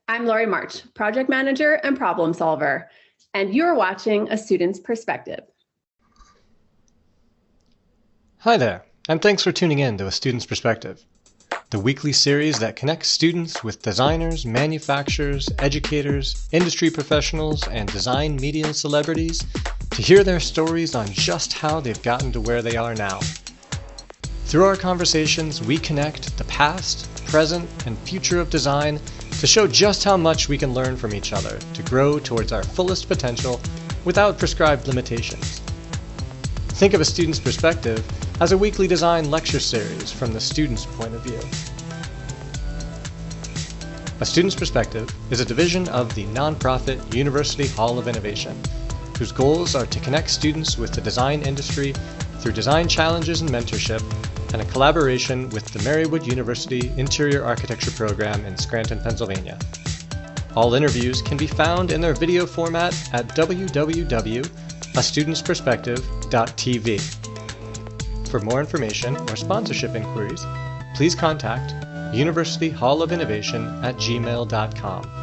I'm Laurie March, project manager and problem solver, and you're watching A Student's Perspective. Hi there, and thanks for tuning in to A Student's Perspective, the weekly series that connects students with designers, manufacturers, educators, industry professionals, and design media celebrities to hear their stories on just how they've gotten to where they are now. Through our conversations, we connect the past, present, and future of design to show just how much we can learn from each other to grow towards our fullest potential without prescribed limitations. Think of A Student's Perspective as a weekly design lecture series from the student's point of view. A Student's Perspective is a division of the nonprofit University Hall of Innovation, whose goals are to connect students with the design industry through design challenges and mentorship, and a collaboration with the Marywood University Interior Architecture Program in Scranton, Pennsylvania. All interviews can be found in their video format at www.astudentsperspective.tv. For more information or sponsorship inquiries, please contact University Hall of Innovation at gmail.com.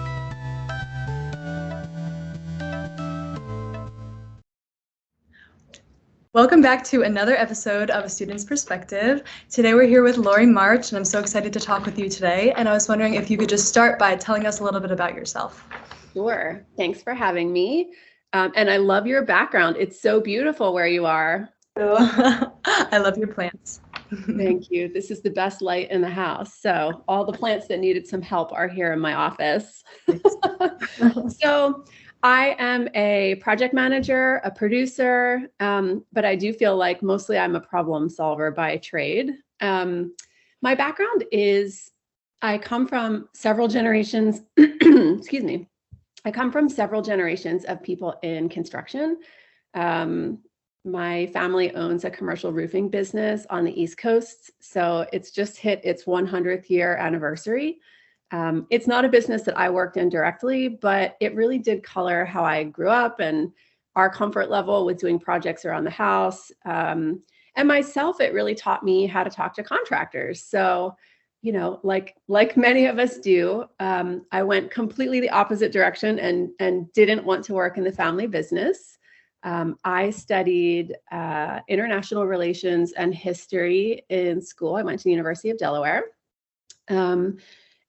Welcome back to another episode of A Student's Perspective. Today we're here with Laurie March, and I'm so excited to talk with you today. And I was wondering if you could just start by telling us a little bit about yourself. Sure. Thanks for having me. And I love your background. It's so beautiful where you are. I love your plants. Thank you. This is the best light in the house. So all the plants that needed some help are here in my office. So I am a project manager, a producer, but I do feel like mostly I'm a problem solver by trade. My background is I come from several generations, excuse me. I come from several generations of people in construction. My family owns a commercial roofing business on the East Coast. So it's just hit its 100th year anniversary. It's not a business that I worked in directly, but it really did color how I grew up and our comfort level with doing projects around the house. And myself, it really taught me how to talk to contractors. So, you know, like many of us do, I went completely the opposite direction and didn't want to work in the family business. I studied international relations and history in school. I went to the University of Delaware.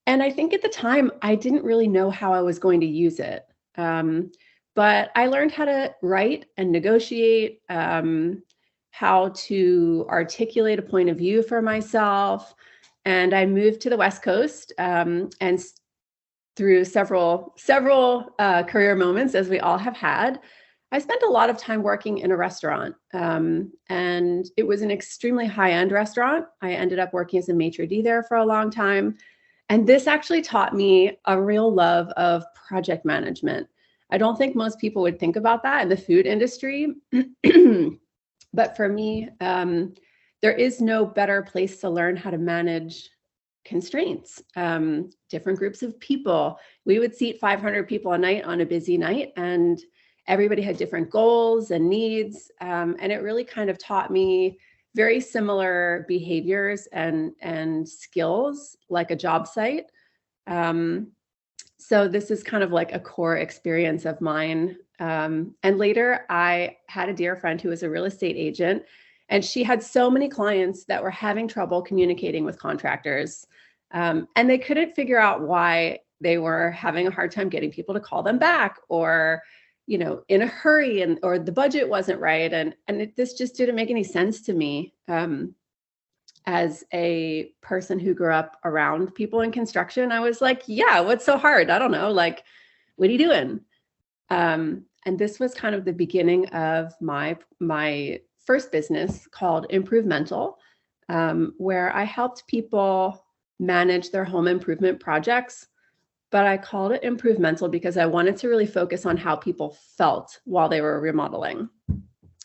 And I think at the time, I didn't really know how I was going to use it. But I learned how to write and negotiate, how to articulate a point of view for myself. And I moved to the West Coast and through several career moments, as we all have had, I spent a lot of time working in a restaurant. And it was an extremely high-end restaurant. I ended up working as a maitre d' there for a long time. And this actually taught me a real love of project management. I don't think most people would think about that in the food industry. But for me, there is no better place to learn how to manage constraints, different groups of people. We would seat 500 people a night on a busy night, and everybody had different goals and needs. And it really kind of taught me very similar behaviors and skills like a job site. So this is kind of like a core experience of mine. And later I had a dear friend who was a real estate agent, and she had so many clients that were having trouble communicating with contractors. And they couldn't figure out why they were having a hard time getting people to call them back, or you know, in a hurry, or the budget wasn't right. And this just didn't make any sense to me as a person who grew up around people in construction. I was like, yeah, what's so hard? I don't know. Like, what are you doing? And this was kind of the beginning of my first business called Improvemental, where I helped people manage their home improvement projects. But I called it Improvemental because I wanted to really focus on how people felt while they were remodeling.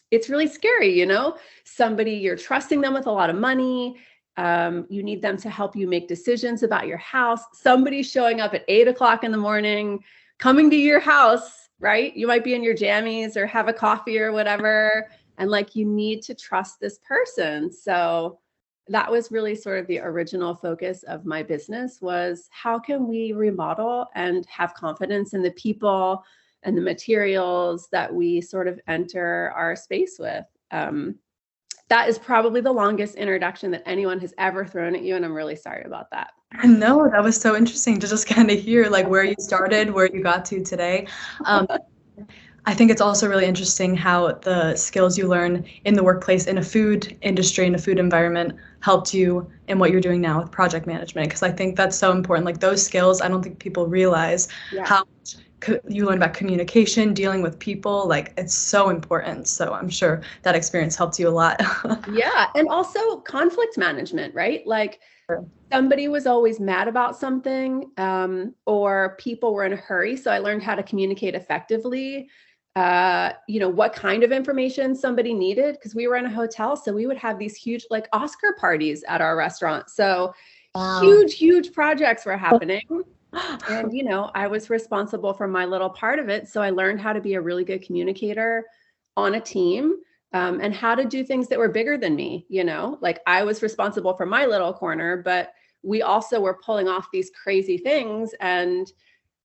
It's really scary, you know, you're trusting them with a lot of money. You need them to help you make decisions about your house. Somebody showing up at 8 o'clock in the morning, coming to your house, right? You might be in your jammies or have a coffee or whatever. And like, you need to trust this person. So that was really sort of the original focus of my business, was how can we remodel and have confidence in the people and the materials that we sort of enter our space with. That is probably the longest introduction that anyone has ever thrown at you, and I'm really sorry about that. No, that was so interesting to just kind of hear like where you started, where you got to today. I think it's also really interesting how the skills you learn in the workplace, in a food industry, in a food environment, helped you in what you're doing now with project management. Because I think that's so important. Like those skills, I don't think people realize how much you learn about communication, dealing with people. Like it's so important. So I'm sure that experience helped you a lot. Yeah. And also conflict management, right? Like somebody was always mad about something, or people were in a hurry. So I learned how to communicate effectively. What kind of information somebody needed, because we were in a hotel. So we would have these huge like Oscar parties at our restaurant. So huge projects were happening. And, I was responsible for my little part of it. So I learned how to be a really good communicator on a team, and how to do things that were bigger than me, like I was responsible for my little corner, but we also were pulling off these crazy things. And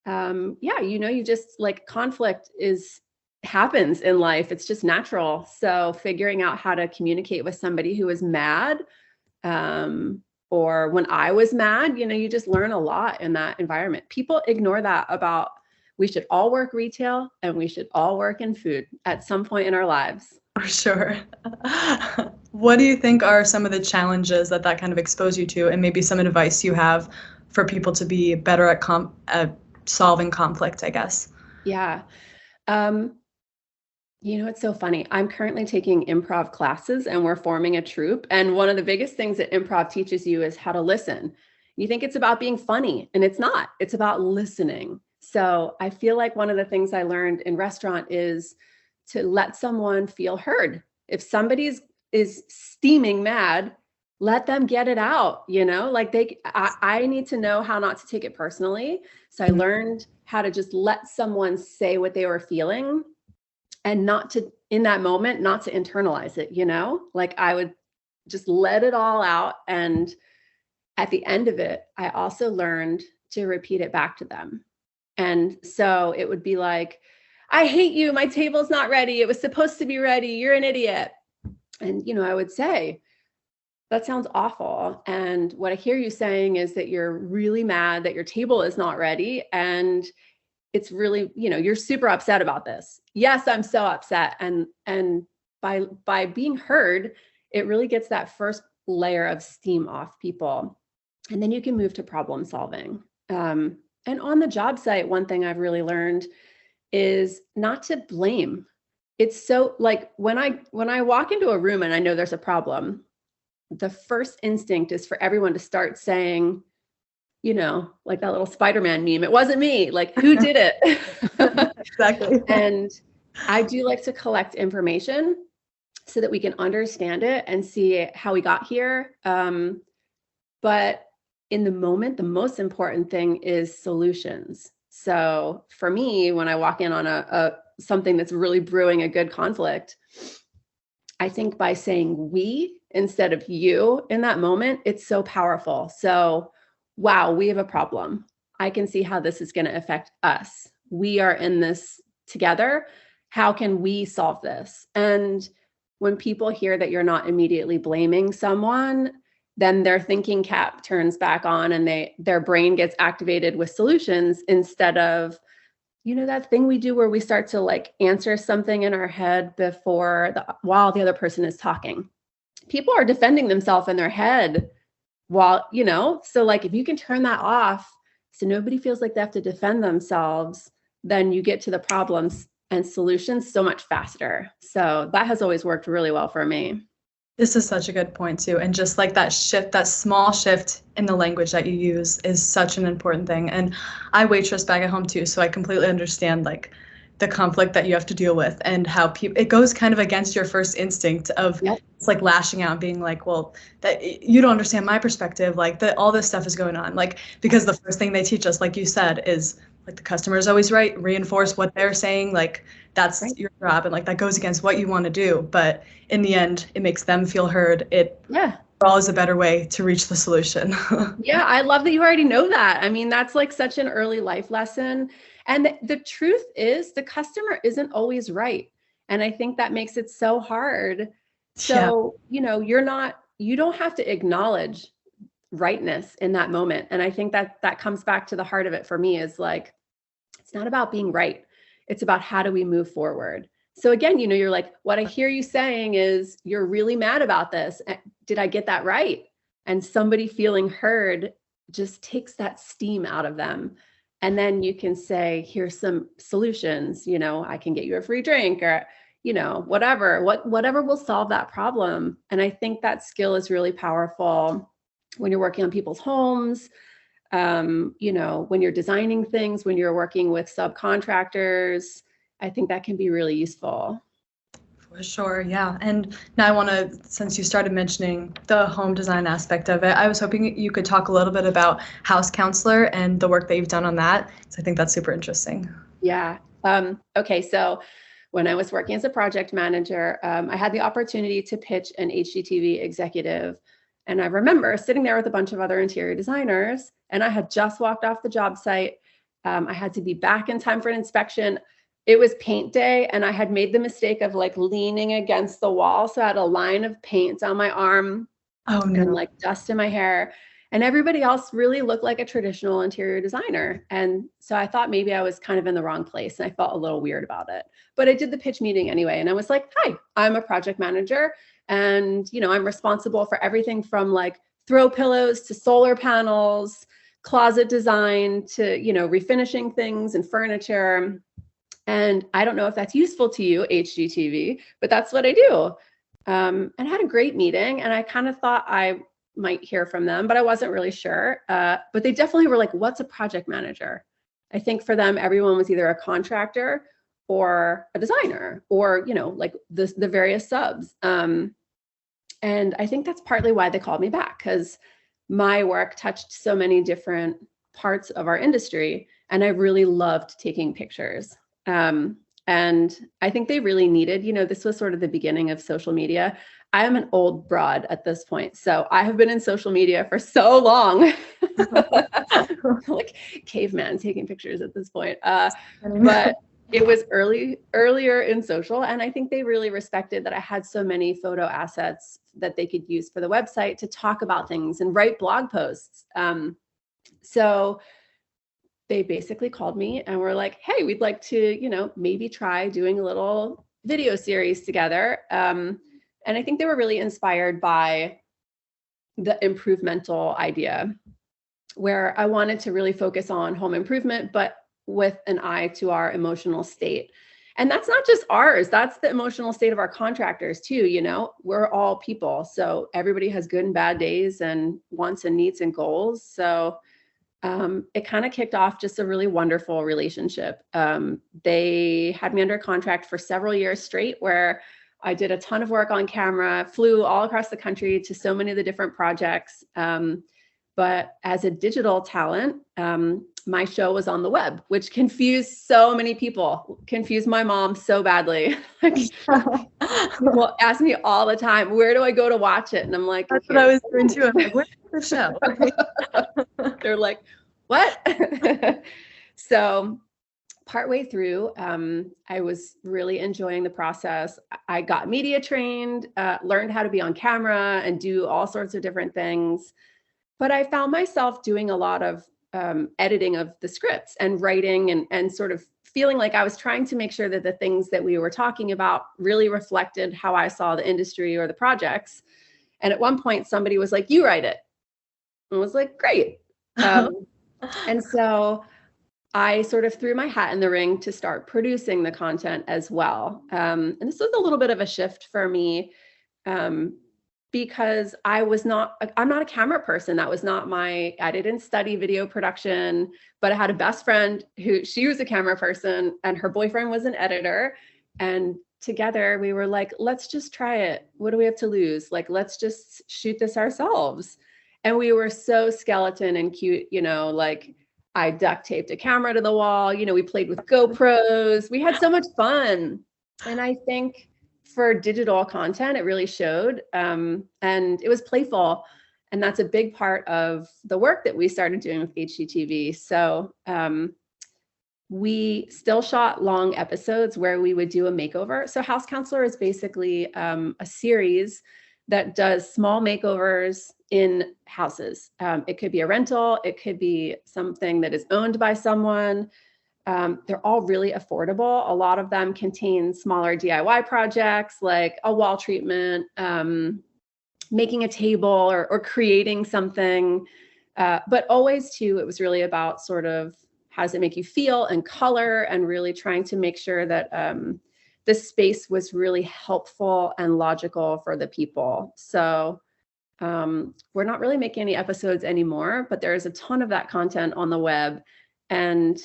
you just like conflict happens in life. It's just natural. So figuring out how to communicate with somebody who is mad, or when I was mad, you just learn a lot in that environment. People ignore that about, we should all work retail and we should all work in food at some point in our lives. For sure. What do you think are some of the challenges that kind of expose you to, and maybe some advice you have for people to be better at solving conflict, I guess? Yeah. It's so funny. I'm currently taking improv classes and we're forming a troupe. And one of the biggest things that improv teaches you is how to listen. You think it's about being funny, and it's not. It's about listening. So I feel like one of the things I learned in restaurant is to let someone feel heard. If somebody is steaming mad, let them get it out, like I need to know how not to take it personally. So I learned how to just let someone say what they were feeling, and not to, in that moment, not to internalize it, like I would just let it all out. And at the end of it, I also learned to repeat it back to them. And so it would be like, I hate you. My table's not ready. It was supposed to be ready. You're an idiot. And, I would say, that sounds awful. And what I hear you saying is that you're really mad that your table is not ready. And it's really, you're super upset about this. Yes, I'm so upset. And by being heard, it really gets that first layer of steam off people. And then you can move to problem solving. And on the job site, one thing I've really learned is not to blame. It's so like when I walk into a room and I know there's a problem, the first instinct is for everyone to start saying, like that little Spider-Man meme, it wasn't me, like who did it? Exactly. And I do like to collect information so that we can understand it and see how we got here. But in the moment, the most important thing is solutions. So for me, when I walk in on something that's really brewing a good conflict, I think by saying we instead of you in that moment, it's so powerful. So, wow, we have a problem. I can see how this is going to affect us. We are in this together. How can we solve this? And when people hear that you're not immediately blaming someone, then their thinking cap turns back on and their brain gets activated with solutions instead of, that thing we do where we start to like answer something in our head while the other person is talking. People are defending themselves in their head while, so like if you can turn that off so nobody feels like they have to defend themselves, then you get to the problems and solutions so much faster. So that has always worked really well for me. This is such a good point too. And just like that shift, that small shift in the language that you use is such an important thing. And I waitress back at home too. So I completely understand like the conflict that you have to deal with and how it goes kind of against your first instinct of It's like lashing out and being like, well, that you don't understand my perspective. Like all this stuff is going on. Like, because the first thing they teach us, like you said, is like the customer is always right. Reinforce what they're saying. Like that's your job. And like that goes against what you want to do. But in the end, it makes them feel heard. It overall is a better way to reach the solution. Yeah, I love that you already know that. I mean, that's like such an early life lesson. And the truth is, the customer isn't always right. And I think that makes it so hard. Yeah. So, you don't have to acknowledge rightness in that moment. And I think that comes back to the heart of it for me, is like, it's not about being right. It's about how do we move forward. So again, you're like, what I hear you saying is you're really mad about this. Did I get that right? And somebody feeling heard just takes that steam out of them. And then you can say, here's some solutions, I can get you a free drink, or, whatever will solve that problem. And I think that skill is really powerful when you're working on people's homes, when you're designing things, when you're working with subcontractors. I think that can be really useful. For sure, yeah. And now I want to, since you started mentioning the home design aspect of it, I was hoping you could talk a little bit about House Counselor and the work that you've done on that. So I think that's super interesting. Yeah. Okay. So when I was working as a project manager, I had the opportunity to pitch an HGTV executive. And I remember sitting there with a bunch of other interior designers, and I had just walked off the job site. I had to be back in time for an inspection. It was paint day, and I had made the mistake of like leaning against the wall. So I had a line of paint on my arm. Oh, no. And like dust in my hair. And everybody else really looked like a traditional interior designer. And so I thought maybe I was kind of in the wrong place, and I felt a little weird about it. But I did the pitch meeting anyway. And I was like, hi, I'm a project manager. And, I'm responsible for everything from like throw pillows to solar panels, closet design to, refinishing things and furniture. And I don't know if that's useful to you, HGTV, but that's what I do. And I had a great meeting, and I kind of thought I might hear from them, but I wasn't really sure. But they definitely were like, what's a project manager? I think for them, everyone was either a contractor or a designer, or, like the various subs. And I think that's partly why they called me back, because my work touched so many different parts of our industry, and I really loved taking pictures. And I think they really needed, this was sort of the beginning of social media. I am an old broad at this point, so I have been in social media for so long, like caveman taking pictures at this point. But it was earlier in social, and I think they really respected that I had so many photo assets that they could use for the website to talk about things and write blog posts. So they basically called me and were like, hey, we'd like to, maybe try doing a little video series together. And I think they were really inspired by the Improvemental idea, where I wanted to really focus on home improvement, but with an eye to our emotional state. And that's not just ours, that's the emotional state of our contractors too. We're all people. So everybody has good and bad days and wants and needs and goals. So it kind of kicked off just a really wonderful relationship. They had me under contract for several years straight, where I did a ton of work on camera, flew all across the country to so many of the different projects. But as a digital talent, my show was on the web, which confused so many people, confused my mom so badly. People ask me all the time, where do I go to watch it? And I'm like, that's what I was doing too. I'm like, where's the show? They're like, what? So partway through, I was really enjoying the process. I got media trained, learned how to be on camera and do all sorts of different things. But I found myself doing a lot of editing of the scripts and writing and sort of feeling like I was trying to make sure that the things that we were talking about really reflected how I saw the industry or the projects. And at one point, somebody was like, you write it. And I was like, great. And so I sort of threw my hat in the ring to start producing the content as well. And this was a little bit of a shift for me, because I'm not a camera person. That was not I didn't study video production, but I had a best friend she was a camera person, and her boyfriend was an editor. And together we were like, let's just try it. What do we have to lose? Like, let's just shoot this ourselves. And we were so skeleton and cute, like I duct taped a camera to the wall. We played with GoPros. We had so much fun. And I think for digital content, it really showed. And it was playful. And that's a big part of the work that we started doing with HGTV. So we still shot long episodes where we would do a makeover. So House Counselor is basically a series that does small makeovers in houses. It could be a rental. It could be something that is owned by someone. They're all really affordable. A lot of them contain smaller DIY projects like a wall treatment, making a table or creating something. But always too, it was really about sort of how does it make you feel and color, and really trying to make sure that the space was really helpful and logical for the people. So we're not really making any episodes anymore, but there's a ton of that content on the web. And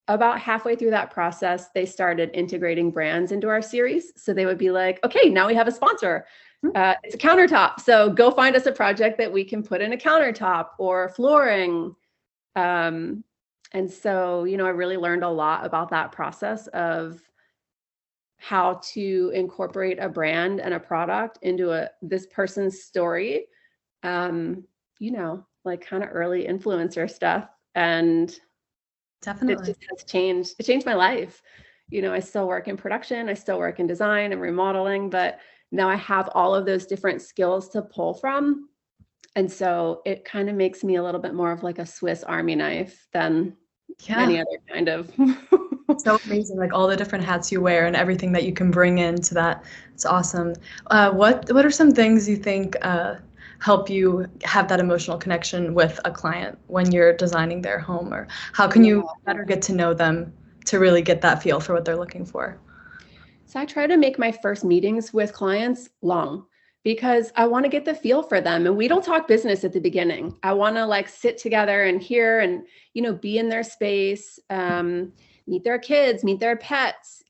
about halfway through that process, they started integrating brands into our series. So they would be like, okay, now we have a sponsor. It's a countertop. So go find us a project that we can put in a countertop or flooring. And so, I really learned a lot about that process of how to incorporate a brand and a product into this person's story, like kind of early influencer stuff. And definitely, it just has changed. It changed my life. I still work in production. I still work in design and remodeling, but now I have all of those different skills to pull from. And so it kind of makes me a little bit more of like a Swiss Army knife than any other kind of. So amazing, like all the different hats you wear and everything that you can bring into that. It's awesome. What are some things you think help you have that emotional connection with a client when you're designing their home, or how can you better get to know them to really get that feel for what they're looking for? So I try to make my first meetings with clients long, because I want to get the feel for them. And we don't talk business at the beginning. I want to like sit together and hear and, be in their space, meet their kids, meet their pets,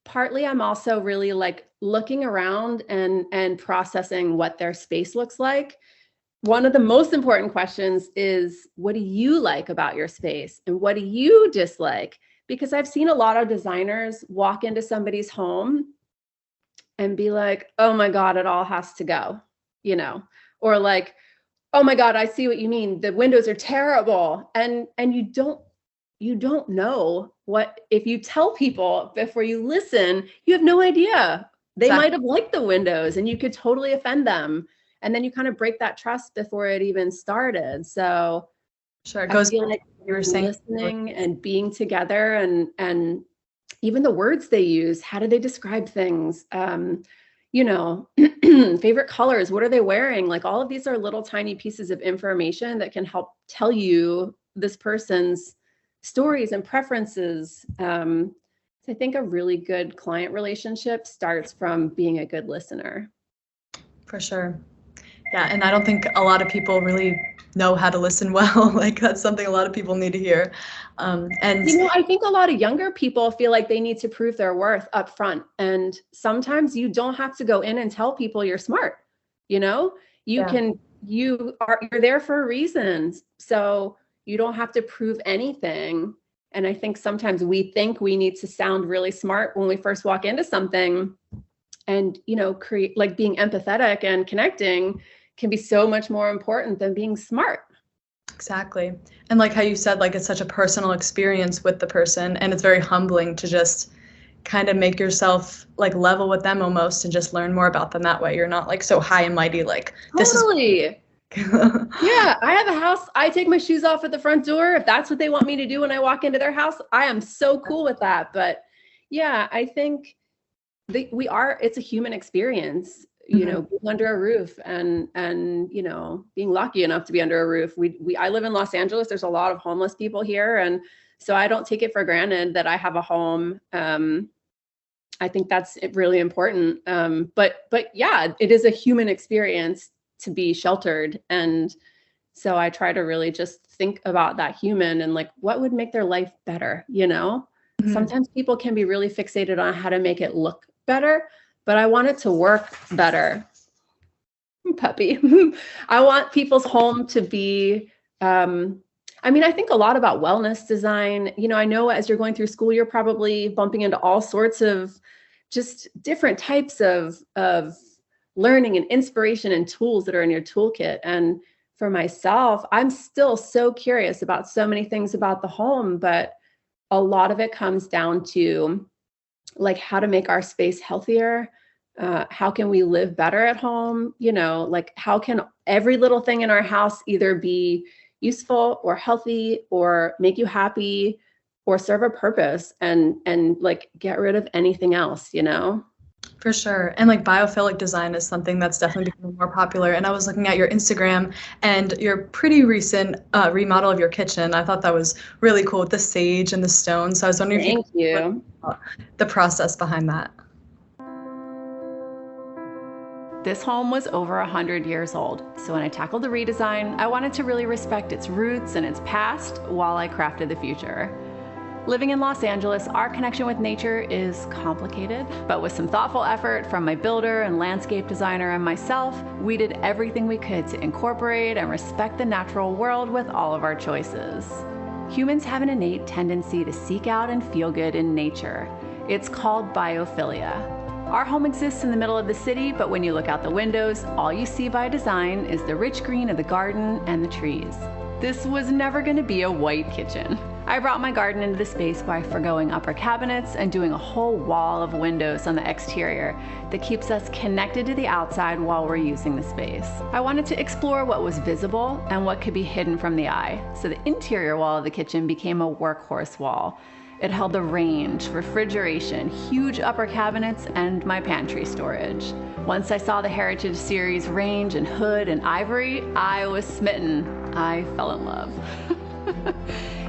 Partly I'm also really like looking around and processing what their space looks like. One of the most important questions is, what do you like about your space? And what do you dislike? Because I've seen a lot of designers walk into somebody's home and be like, oh my God, it all has to go, or like, oh my God, I see what you mean. The windows are terrible. And you don't know what, if you tell people before you listen, you have no idea. They might have liked the windows and you could totally offend them. And then you kind of break that trust before it even started. So sure, it goes like you were saying, listening and being together, and even the words they use, how do they describe things? Favorite colors, what are they wearing? Like all of these are little tiny pieces of information that can help tell you this person's stories and preferences. So I think a really good client relationship starts from being a good listener. For sure. Yeah, and I don't think a lot of people really know how to listen well. Like that's something a lot of people need to hear. And I think a lot of younger people feel like they need to prove their worth up front. And sometimes you don't have to go in and tell people you're smart. You're there for a reason. So you don't have to prove anything. And I think sometimes we think we need to sound really smart when we first walk into something, and, create, like, being empathetic and connecting can be so much more important than being smart. Exactly. And like how you said, like it's such a personal experience with the person, and it's very humbling to just kind of make yourself like level with them almost and just learn more about them that way. You're not like so high and mighty, like this totally. Yeah, I have a house. I take my shoes off at the front door. If that's what they want me to do when I walk into their house, I am so cool with that. But yeah, I think it's a human experience, being under a roof and being lucky enough to be under a roof. I live in Los Angeles. There's a lot of homeless people here. And so I don't take it for granted that I have a home. I think that's really important. But yeah, it is a human experience to be sheltered. And so I try to really just think about that human and like, what would make their life better? Sometimes people can be really fixated on how to make it look better, but I want it to work better. Puppy. I want people's home to be, I think a lot about wellness design. I know as you're going through school, you're probably bumping into all sorts of just different types of learning and inspiration and tools that are in your toolkit. And for myself, I'm still so curious about so many things about the home, but a lot of it comes down to like how to make our space healthier. How can we live better at home? Like how can every little thing in our house either be useful or healthy or make you happy or serve a purpose, and like get rid of anything else, For sure. And like biophilic design is something that's definitely becoming more popular. And I was looking at your Instagram and your pretty recent remodel of your kitchen. I thought that was really cool with the sage and the stone. So I was wondering Thank you. The process behind that. This home was over 100 years old. So when I tackled the redesign, I wanted to really respect its roots and its past while I crafted the future. Living in Los Angeles, our connection with nature is complicated, but with some thoughtful effort from my builder and landscape designer and myself, we did everything we could to incorporate and respect the natural world with all of our choices. Humans have an innate tendency to seek out and feel good in nature. It's called biophilia. Our home exists in the middle of the city, but when you look out the windows, all you see by design is the rich green of the garden and the trees. This was never going to be a white kitchen. I brought my garden into the space by forgoing upper cabinets and doing a whole wall of windows on the exterior that keeps us connected to the outside while we're using the space. I wanted to explore what was visible and what could be hidden from the eye, so the interior wall of the kitchen became a workhorse wall. It held the range, refrigeration, huge upper cabinets, and my pantry storage. Once I saw the Heritage Series range and hood and ivory, I was smitten. I fell in love.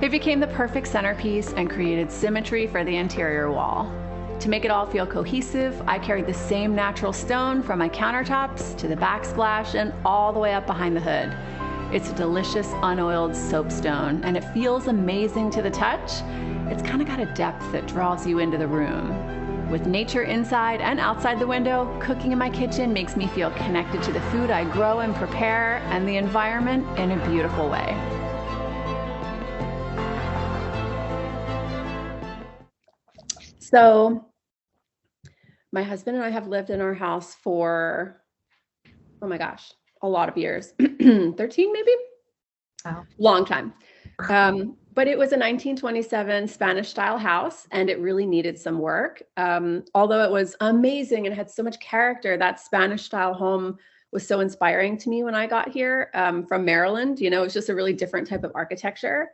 It became the perfect centerpiece and created symmetry for the interior wall. To make it all feel cohesive, I carried the same natural stone from my countertops to the backsplash and all the way up behind the hood. It's a delicious unoiled soapstone, and it feels amazing to the touch. It's kind of got a depth that draws you into the room. With nature inside and outside the window, cooking in my kitchen makes me feel connected to the food I grow and prepare and the environment in a beautiful way. So my husband and I have lived in our house for, oh my gosh, a lot of years, 13 maybe? Wow. Long time. But it was a 1927 Spanish style house, and it really needed some work. Although it was amazing and had so much character, that Spanish style home was so inspiring to me when I got here from Maryland. It was just a really different type of architecture.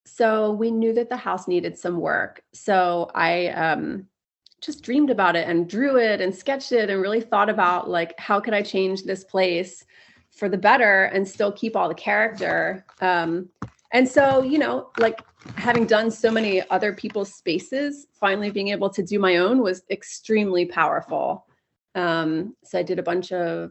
So we knew that the house needed some work. So I just dreamed about it and drew it and sketched it and really thought about like, how could I change this place for the better and still keep all the character? And so, like having done so many other people's spaces, finally being able to do my own was extremely powerful. So I did a bunch of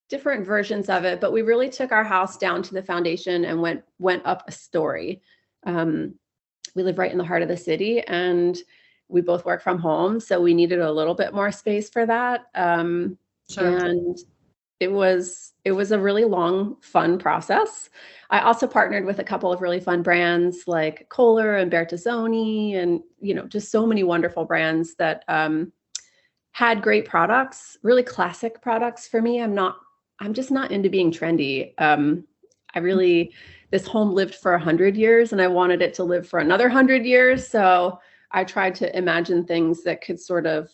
different versions of it, but we really took our house down to the foundation and went up a story. We live right in the heart of the city, and we both work from home, so we needed a little bit more space for that. Sure. And it was a really long, fun process. I also partnered with a couple of really fun brands like Kohler and Bertazzoni, and just so many wonderful brands that had great products, really classic products for me. I'm just not into being trendy. This home lived for 100 years, and I wanted it to live for another 100 years. So I tried to imagine things that could sort of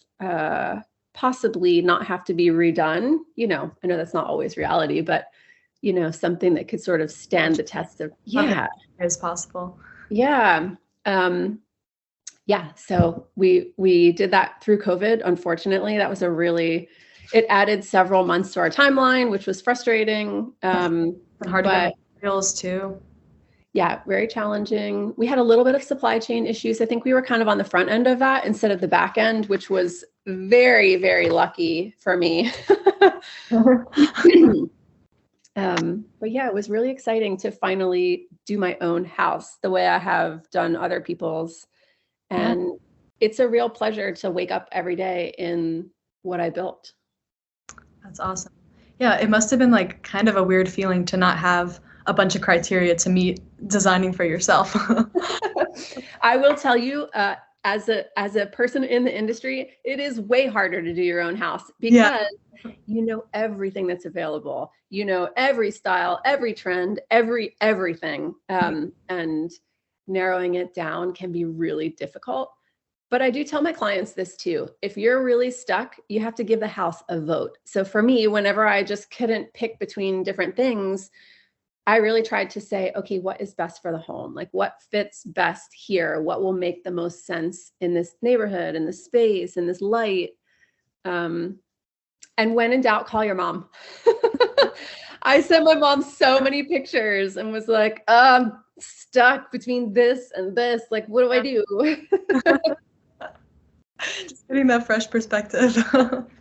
possibly not have to be redone. I know that's not always reality, but something that could sort of stand the test of, as possible. Yeah. So we did that through COVID. Unfortunately, that was it added several months to our timeline, which was frustrating. Hard to get materials too. Yeah, very challenging. We had a little bit of supply chain issues. I think we were kind of on the front end of that instead of the back end, which was very, very lucky for me. But yeah, it was really exciting to finally do my own house the way I have done other people's. And it's a real pleasure to wake up every day in what I built. That's awesome. Yeah, it must have been like kind of a weird feeling to not have a bunch of criteria to meet designing for yourself. I will tell you, as a person in the industry, it is way harder to do your own house because you know everything that's available. You know every style, every trend, everything. And narrowing it down can be really difficult. But I do tell my clients this too. If you're really stuck, you have to give the house a vote. So for me, whenever I just couldn't pick between different things, I really tried to say, okay, what is best for the home? Like what fits best here? What will make the most sense in this neighborhood, in this space, in this light? And when in doubt, call your mom. I sent my mom so many pictures and was like, I'm stuck between this and this. Like, what do I do? Just getting that fresh perspective.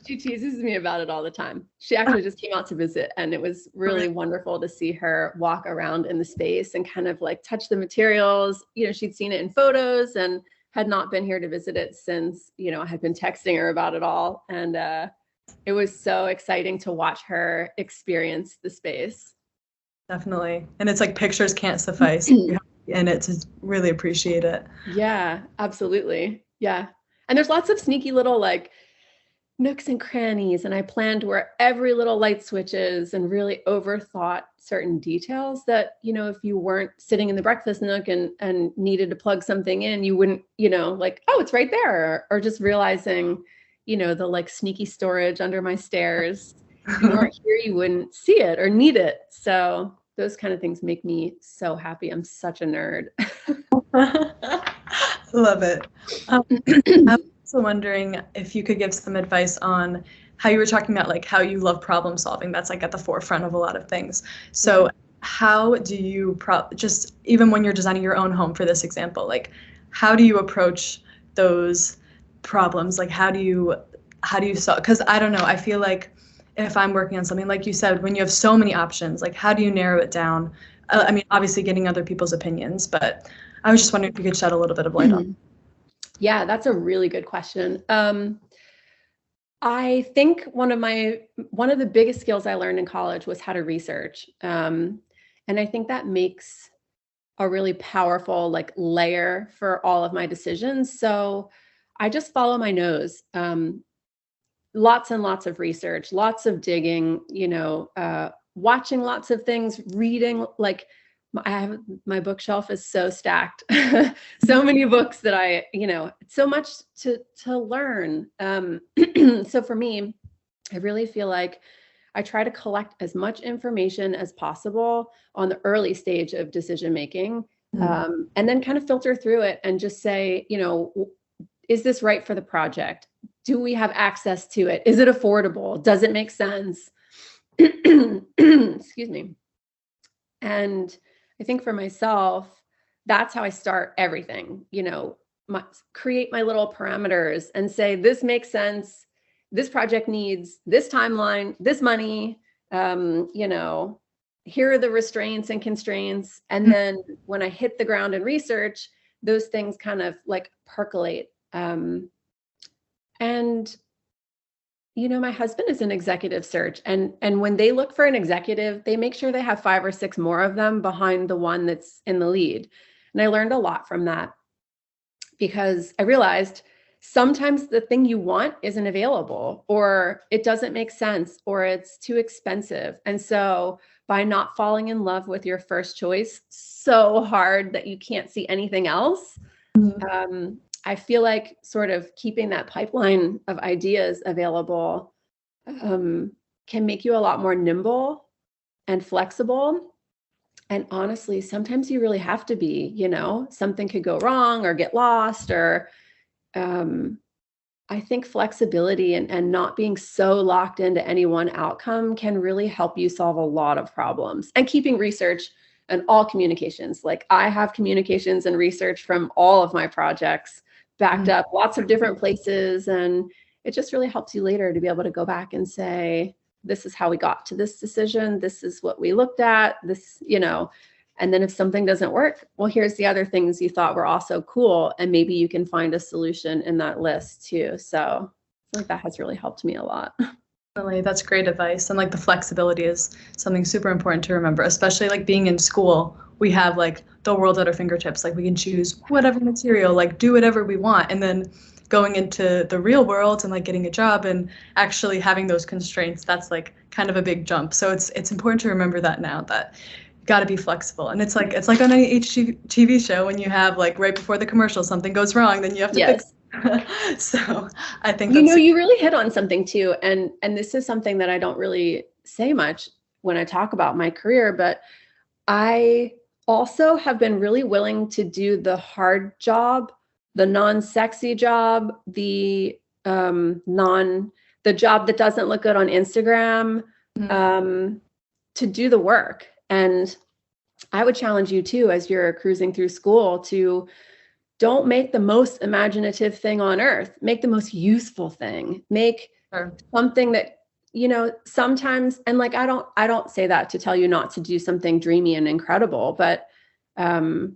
She teases me about it all the time. She actually just came out to visit, and it was really wonderful to see her walk around in the space and kind of like touch the materials. You know, she'd seen it in photos and had not been here to visit it since, you know, I had been texting her about it all. And it was so exciting to watch her experience the space. Definitely. And it's like pictures can't suffice. You have to be in it to really appreciate it. Yeah, absolutely. Yeah. And there's lots of sneaky little like nooks and crannies. And I planned where every little light switch is and really overthought certain details that, you know, if you weren't sitting in the breakfast nook and needed to plug something in, you wouldn't, you know, like, oh, it's right there. Or just realizing, you know, the like sneaky storage under my stairs. If you weren't here, you wouldn't see it or need it. So those kind of things make me so happy. I'm such a nerd. Love it. I'm also wondering if you could give some advice on how you were talking about like how you love problem solving. That's like at the forefront of a lot of things. So how do you just even when you're designing your own home, for this example, like how do you approach those problems? Like how do you solve? Because I don't know, I feel like if I'm working on something, like you said, when you have so many options, like how do you narrow it down? I mean, obviously getting other people's opinions, but I was just wondering if you could shed a little bit of light on. Yeah, that's a really good question. I think one of the biggest skills I learned in college was how to research. And I think that makes a really powerful like layer for all of my decisions. So I just follow my nose. Lots and lots of research, lots of digging, you know, watching lots of things, reading, like my bookshelf is so stacked, so many books that I, you know, so much to learn. So for me, I really feel like I try to collect as much information as possible on the early stage of decision making, and then kind of filter through it and just say, you know, is this right for the project? Do we have access to it? Is it affordable? Does it make sense? Excuse me. And I think for myself, that's how I start everything, you know, create my little parameters and say, this makes sense. This project needs this timeline, this money, you know, here are the restraints and constraints. And then when I hit the ground in research, those things kind of like percolate. And you know, my husband is an executive search, and when they look for an executive, they make sure they have 5 or 6 more of them behind the one that's in the lead. And I learned a lot from that because I realized sometimes the thing you want isn't available, or it doesn't make sense, or it's too expensive. And so by not falling in love with your first choice so hard that you can't see anything else, I feel like sort of keeping that pipeline of ideas available can make you a lot more nimble and flexible. And honestly, sometimes you really have to be, you know, something could go wrong or get lost, or I think flexibility and not being so locked into any one outcome can really help you solve a lot of problems. And keeping research and all communications, like I have communications and research from all of my projects backed up lots of different places. And it just really helps you later to be able to go back and say, this is how we got to this decision. This is what we looked at, this, you know, and then if something doesn't work, well, here's the other things you thought were also cool. And maybe you can find a solution in that list too. So I feel like that has really helped me a lot. Really, that's great advice. And like the flexibility is something super important to remember, especially like being in school we have like the world at our fingertips. Like we can choose whatever material, like do whatever we want. And then going into the real world and like getting a job and actually having those constraints, that's like kind of a big jump. So it's important to remember that now, that you got to be flexible. And it's like on any HGTV show, when you have like right before the commercial, something goes wrong, then you have to fix it. So I think you really hit on something too. And this is something that I don't really say much when I talk about my career, but I also have been really willing to do the hard job, the non-sexy job, the job that doesn't look good on Instagram, to do the work. And I would challenge you too, as you're cruising through school, to don't make the most imaginative thing on earth. Make the most useful thing. Make something that, you know, sometimes, and like, I don't say that to tell you not to do something dreamy and incredible, but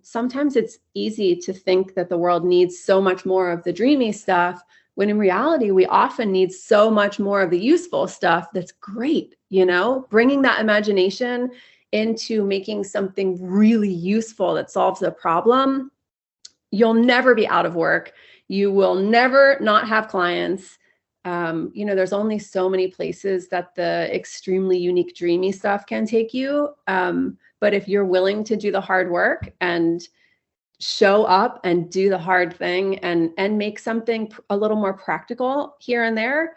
sometimes it's easy to think that the world needs so much more of the dreamy stuff, when in reality, we often need so much more of the useful stuff that's great, you know, bringing that imagination into making something really useful that solves a problem. You'll never be out of work. You will never not have clients. You know, there's only so many places that the extremely unique, dreamy stuff can take you. But if you're willing to do the hard work and show up and do the hard thing and make something a little more practical here and there,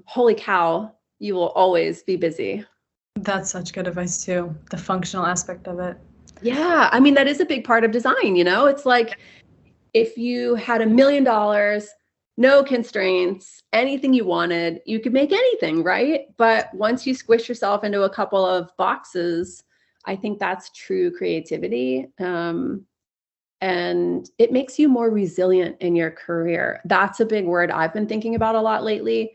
holy cow, you will always be busy. That's such good advice too. The functional aspect of it. Yeah. I mean, that is a big part of design, you know, it's like if you had $1 million, no constraints, anything you wanted, you could make anything, right? But once you squish yourself into a couple of boxes, I think that's true creativity. And it makes you more resilient in your career. That's a big word I've been thinking about a lot lately,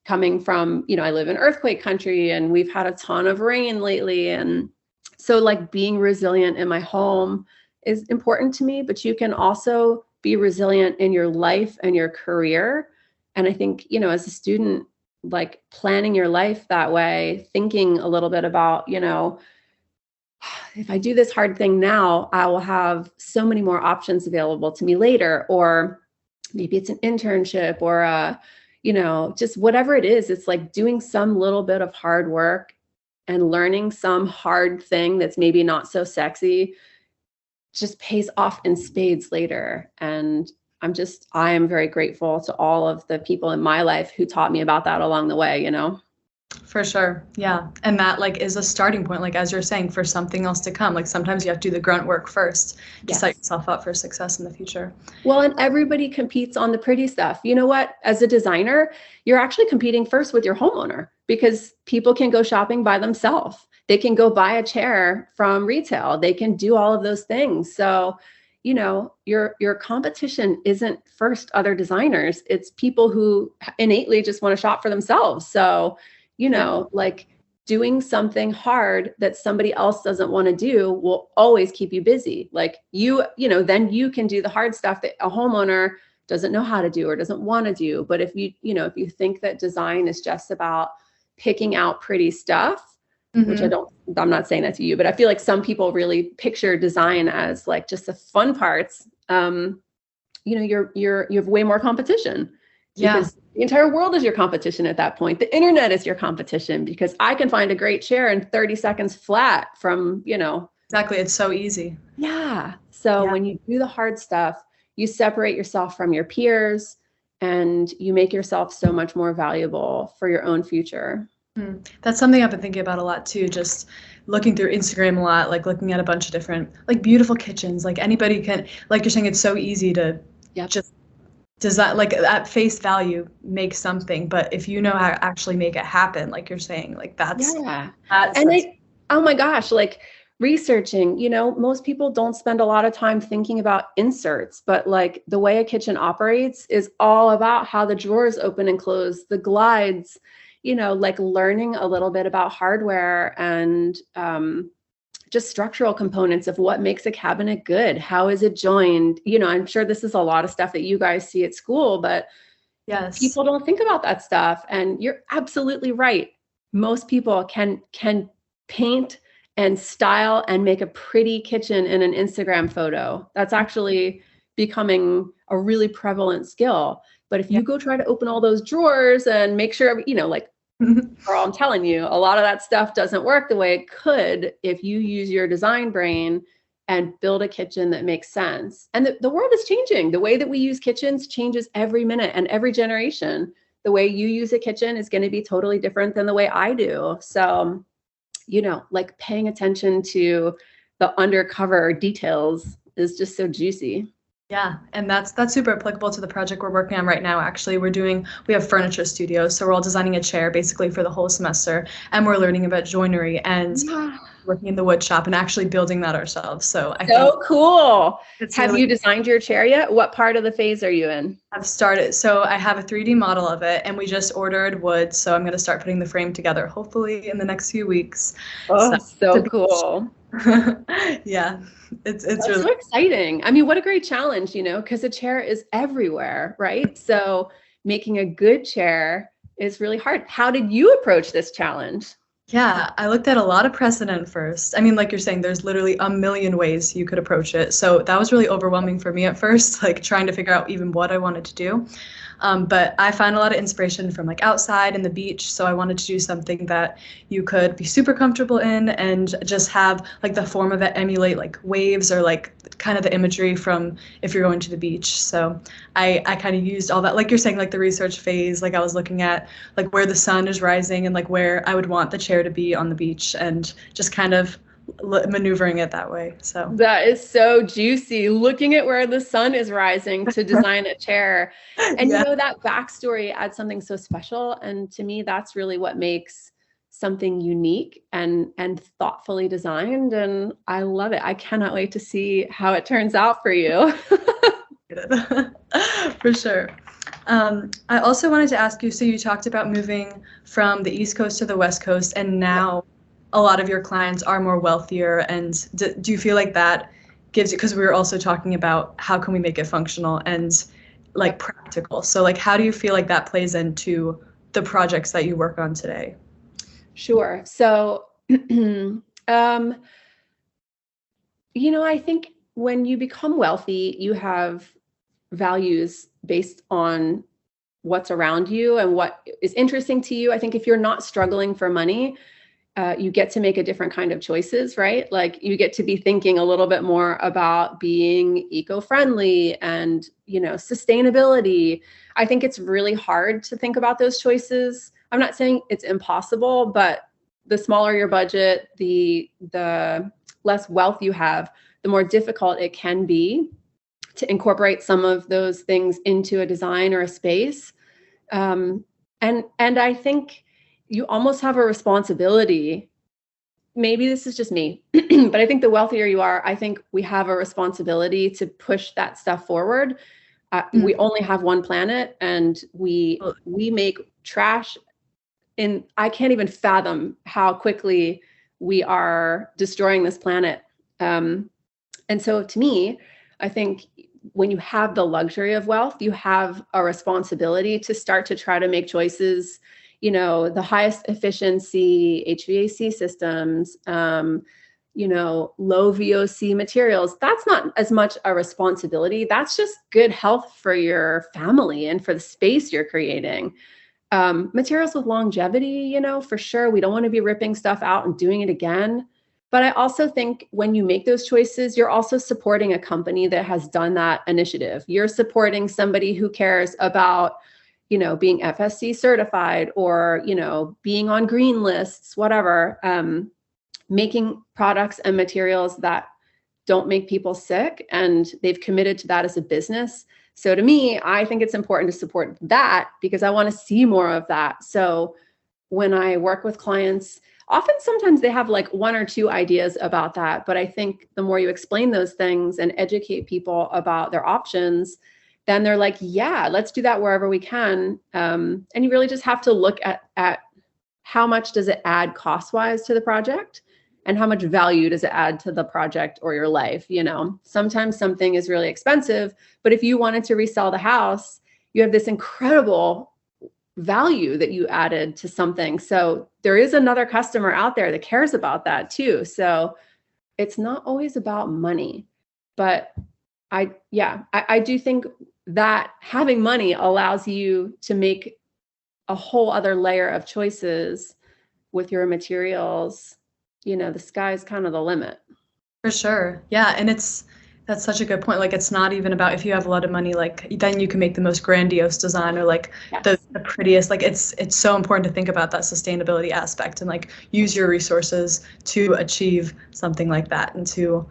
coming from, you know, I live in earthquake country and we've had a ton of rain lately. And so like being resilient in my home is important to me, but you can also be resilient in your life and your career. And I think, you know, as a student, like planning your life that way, thinking a little bit about, you know, if I do this hard thing now, I will have so many more options available to me later. Or maybe it's an internship or you know, just whatever it is. It's like doing some little bit of hard work and learning some hard thing that's maybe not so sexy just pays off in spades later. And I am very grateful to all of the people in my life who taught me about that along the way, you know? For sure. Yeah. And that like is a starting point, like as you're saying, for something else to come. Like sometimes you have to do the grunt work first to set yourself up for success in the future. Well, and everybody competes on the pretty stuff. You know what? As a designer, you're actually competing first with your homeowner, because people can go shopping by themselves. They can go buy a chair from retail. They can do all of those things. So, you know, your competition isn't first other designers. It's people who innately just want to shop for themselves. So, you know, like doing something hard that somebody else doesn't want to do will always keep you busy. Like you know, then you can do the hard stuff that a homeowner doesn't know how to do or doesn't want to do. But if you think that design is just about picking out pretty stuff, which I'm not saying that to you, but I feel like some people really picture design as like just the fun parts. You know, you have way more competition. Because the entire world is your competition at that point. The internet is your competition, because I can find a great chair in 30 seconds flat from, you know. Exactly. It's so easy. Yeah. So when you do the hard stuff, you separate yourself from your peers and you make yourself so much more valuable for your own future. That's something I've been thinking about a lot too. Just looking through Instagram a lot, like looking at a bunch of different, like beautiful kitchens, like anybody can, like you're saying, it's so easy to just design, like at face value, make something. But if you know how to actually make it happen, like you're saying, like that's oh my gosh, like researching, you know, most people don't spend a lot of time thinking about inserts, but like the way a kitchen operates is all about how the drawers open and close, the glides, you know, like learning a little bit about hardware and just structural components of what makes a cabinet good. How is it joined? You know, I'm sure this is a lot of stuff that you guys see at school, but people don't think about that stuff. And you're absolutely right. Most people can paint and style and make a pretty kitchen in an Instagram photo. That's actually becoming a really prevalent skill. But if you go try to open all those drawers and make sure, like, girl, I'm telling you, a lot of that stuff doesn't work the way it could if you use your design brain and build a kitchen that makes sense. And the world is changing. The way that we use kitchens changes every minute and every generation. The way you use a kitchen is going to be totally different than the way I do. So, like paying attention to the undercover details is just so juicy. Yeah, and that's super applicable to the project we're working on right now. Actually, we have furniture studios, so we're all designing a chair basically for the whole semester, and we're learning about joinery and working in the wood shop and actually building that ourselves. So cool. Have really, you designed your chair yet? What part of the phase are you in? I've started. So I have a 3D model of it, and we just ordered wood. So I'm going to start putting the frame together, hopefully in the next few weeks. Oh, so cool. Yeah, it's really so exciting. I mean, what a great challenge, because a chair is everywhere, right? So making a good chair is really hard. How did you approach this challenge? Yeah, I looked at a lot of precedent first. I mean, like you're saying, there's literally a million ways you could approach it. So that was really overwhelming for me at first, like trying to figure out even what I wanted to do. But I found a lot of inspiration from like outside and the beach. So I wanted to do something that you could be super comfortable in and just have like the form of it emulate like waves or like kind of the imagery from if you're going to the beach. So I kind of used all that, like you're saying, like the research phase, like I was looking at like where the sun is rising and like where I would want the chair to be on the beach and just kind of maneuvering it that way. So that is so juicy, looking at where the sun is rising to design a chair. And that backstory adds something so special. And to me, that's really what makes something unique and thoughtfully designed. And I love it. I cannot wait to see how it turns out for you. For sure. I also wanted to ask you, so you talked about moving from the East Coast to the West Coast, and now a lot of your clients are more wealthier. And do you feel like that gives you, because we were also talking about how can we make it functional and like practical. So like, how do you feel like that plays into the projects that you work on today? Sure. So, I think when you become wealthy, you have values based on what's around you and what is interesting to you. I think if you're not struggling for money, you get to make a different kind of choices, right? Like you get to be thinking a little bit more about being eco-friendly and, sustainability. I think it's really hard to think about those choices. I'm not saying it's impossible, but the smaller your budget, the less wealth you have, the more difficult it can be to incorporate some of those things into a design or a space. And I think you almost have a responsibility. Maybe this is just me, but I think the wealthier you are, I think we have a responsibility to push that stuff forward. We only have one planet, and we make trash. I can't even fathom how quickly we are destroying this planet. And so to me, I think when you have the luxury of wealth, you have a responsibility to start to try to make choices, the highest efficiency HVAC systems, low VOC materials. That's not as much a responsibility. That's just good health for your family and for the space you're creating. Materials with longevity, for sure. We don't want to be ripping stuff out and doing it again. But I also think when you make those choices, you're also supporting a company that has done that initiative. You're supporting somebody who cares about, being FSC certified or, being on green lists, whatever, making products and materials that don't make people sick. And they've committed to that as a business. So to me, I think it's important to support that because I want to see more of that. So when I work with clients, sometimes they have like one or two ideas about that. But I think the more you explain those things and educate people about their options, then they're like, yeah, let's do that wherever we can. And you really just have to look at how much does it add cost-wise to the project and how much value does it add to the project or your life. Sometimes something is really expensive, but if you wanted to resell the house, you have this incredible value that you added to something. So there is another customer out there that cares about that too. So it's not always about money, but I do think that having money allows you to make a whole other layer of choices with your materials. The sky's kind of the limit. For sure. Yeah. And that's such a good point. Like, it's not even about if you have a lot of money, like then you can make the most grandiose design or like the prettiest, like it's so important to think about that sustainability aspect and like use your resources to achieve something like that and to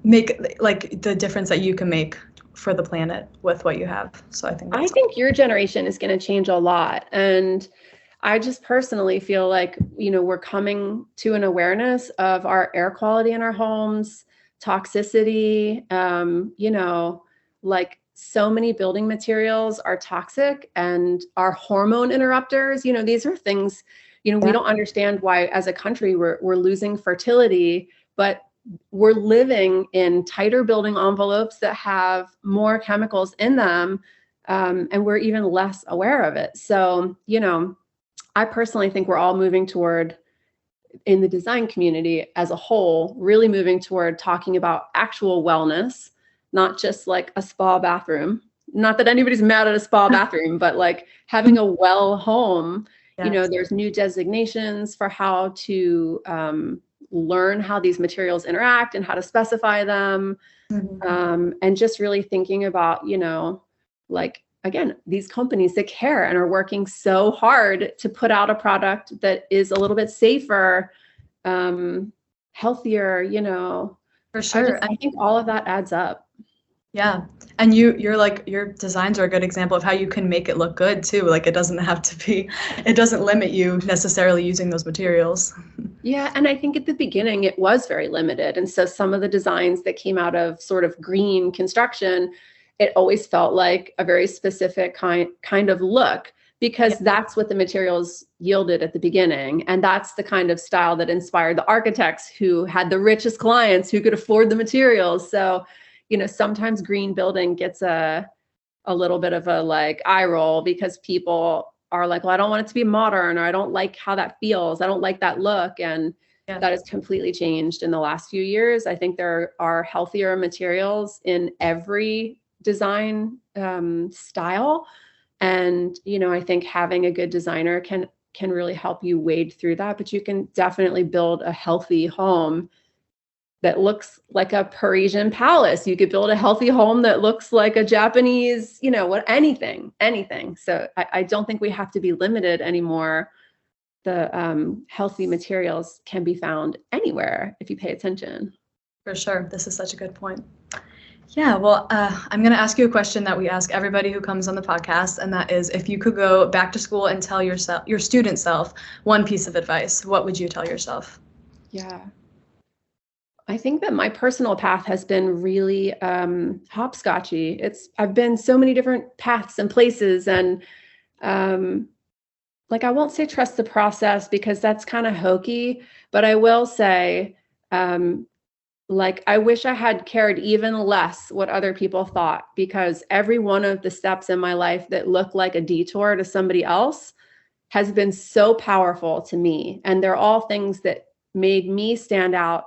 make like the difference that you can make for the planet with what you have. So I think your generation is going to change a lot. And I just personally feel like, we're coming to an awareness of our air quality in our homes, toxicity, like so many building materials are toxic and are hormone interrupters. These are things, we don't understand why as a country we're losing fertility, but we're living in tighter building envelopes that have more chemicals in them. And we're even less aware of it. So, I personally think we're all moving toward, in the design community as a whole, really moving toward talking about actual wellness, not just like a spa bathroom. Not that anybody's mad at a spa bathroom, but like having a well home. Yes. There's new designations for how to learn how these materials interact and how to specify them. Mm-hmm. And just really thinking about, like, again, these companies that care and are working so hard to put out a product that is a little bit safer, healthier, For sure. I think all of that adds up. Yeah. And you're like, your designs are a good example of how you can make it look good too. Like it doesn't limit you necessarily using those materials. Yeah. And I think at the beginning it was very limited. And so some of the designs that came out of sort of green construction, it always felt like a very specific kind of look, because that's what the materials yielded at the beginning. And that's the kind of style that inspired the architects who had the richest clients who could afford the materials. So, sometimes green building gets a little bit of a like eye roll because people are like, well, I don't want it to be modern, or I don't like how that feels. I don't like that look. And that has completely changed in the last few years. I think there are healthier materials in every design style. And, I think having a good designer can really help you wade through that, but you can definitely build a healthy home that looks like a Parisian palace. You could build a healthy home that looks like a Japanese, anything. So I don't think we have to be limited anymore. The healthy materials can be found anywhere if you pay attention. For sure. This is such a good point. Yeah, well, I'm going to ask you a question that we ask everybody who comes on the podcast, and that is, if you could go back to school and tell your student self one piece of advice, what would you tell yourself? Yeah. I think that my personal path has been really hopscotchy. I've been so many different paths and places, and like, I won't say trust the process because that's kind of hokey, but I will say, like, I wish I had cared even less what other people thought, because every one of the steps in my life that looked like a detour to somebody else has been so powerful to me. And they're all things that made me stand out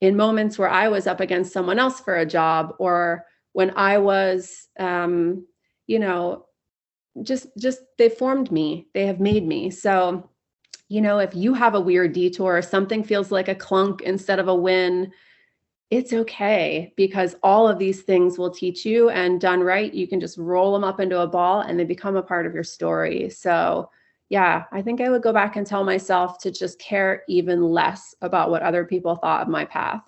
in moments where I was up against someone else for a job, or when I was, just they formed me, they have made me. So, if you have a weird detour, something feels like a clunk instead of a win, it's okay, because all of these things will teach you, and done right, you can just roll them up into a ball and they become a part of your story. So yeah, I think I would go back and tell myself to just care even less about what other people thought of my path.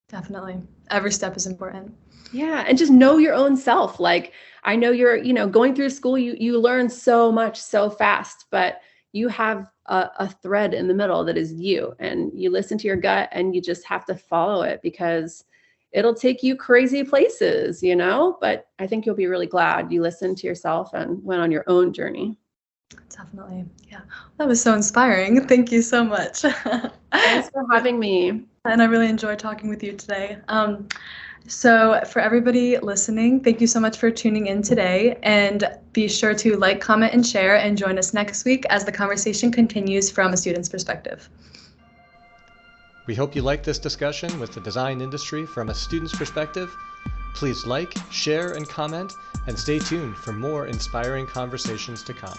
Definitely. Every step is important. Yeah. And just know your own self. Like, I know you're, going through school, you learn so much so fast, but you have a thread in the middle that is you, and you listen to your gut and you just have to follow it, because it'll take you crazy places, but I think you'll be really glad you listened to yourself and went on your own journey. Definitely. Yeah. That was so inspiring. Thank you so much. Thanks for having me. And I really enjoyed talking with you today. So for everybody listening, thank you so much for tuning in today, and be sure to like, comment, and share, and join us next week as the conversation continues from a student's perspective. We hope you liked this discussion with the design industry from a student's perspective. Please like, share, and comment, and stay tuned for more inspiring conversations to come.